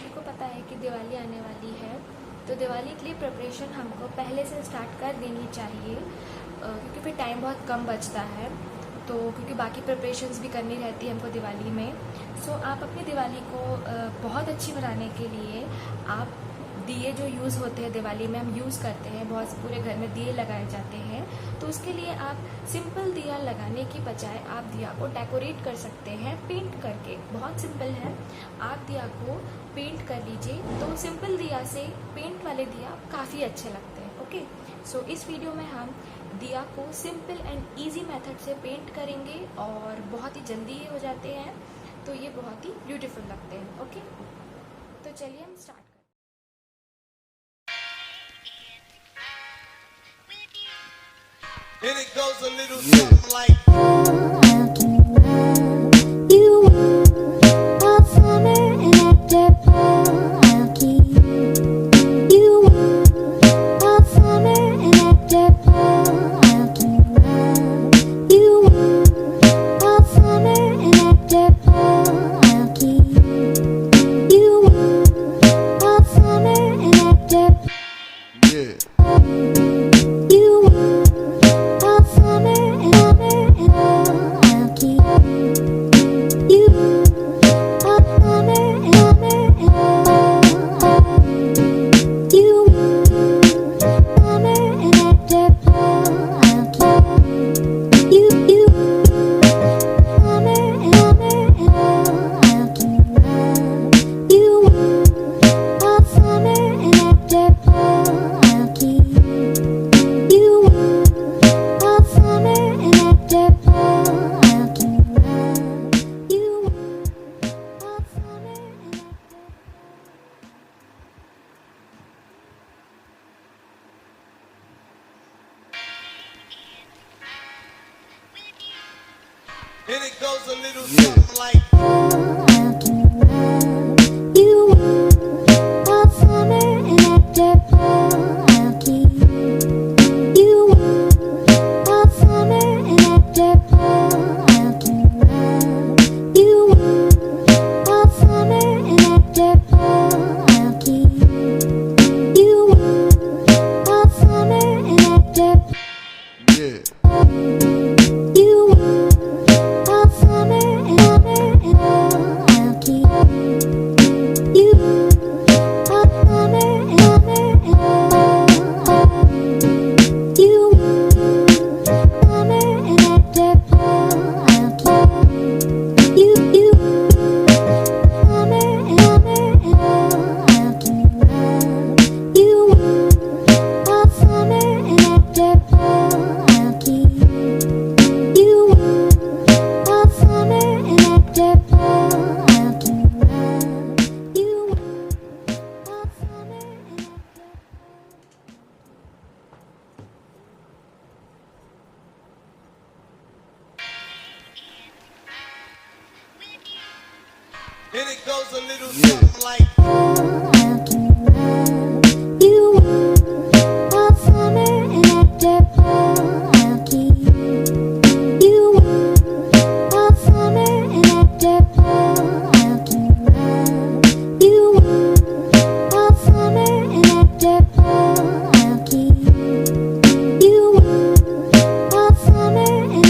सभी को पता है कि दिवाली आने वाली है, तो दिवाली के लिए प्रिपरेशन हमको पहले से स्टार्ट कर देनी चाहिए, क्योंकि फिर टाइम बहुत कम बचता है। तो क्योंकि बाकी प्रिपरेशंस भी करनी रहती है हमको दिवाली में। सो आप अपनी दिवाली को बहुत अच्छी बनाने के लिए आप दिए जो यूज़ होते हैं दिवाली में हम यूज़ करते हैं, बहुत पूरे घर में दिए लगाए जाते हैं। तो उसके लिए आप सिंपल दिया लगाने की बजाय आप दिया को डेकोरेट कर सकते हैं पेंट करके। बहुत सिंपल है, आप दिया को पेंट कर लीजिए, तो सिंपल दिया से पेंट वाले दिया काफ़ी अच्छे लगते हैं। ओके, सो इस वीडियो में हम दिया को सिंपल एंड ईजी मेथड से पेंट करेंगे और बहुत ही जल्दी ये हो जाते हैं, तो ये बहुत ही ब्यूटीफुल लगते हैं। ओके, तो चलिए हम स्टार्ट करते हैं। And it goes a little something like and it goes a little something like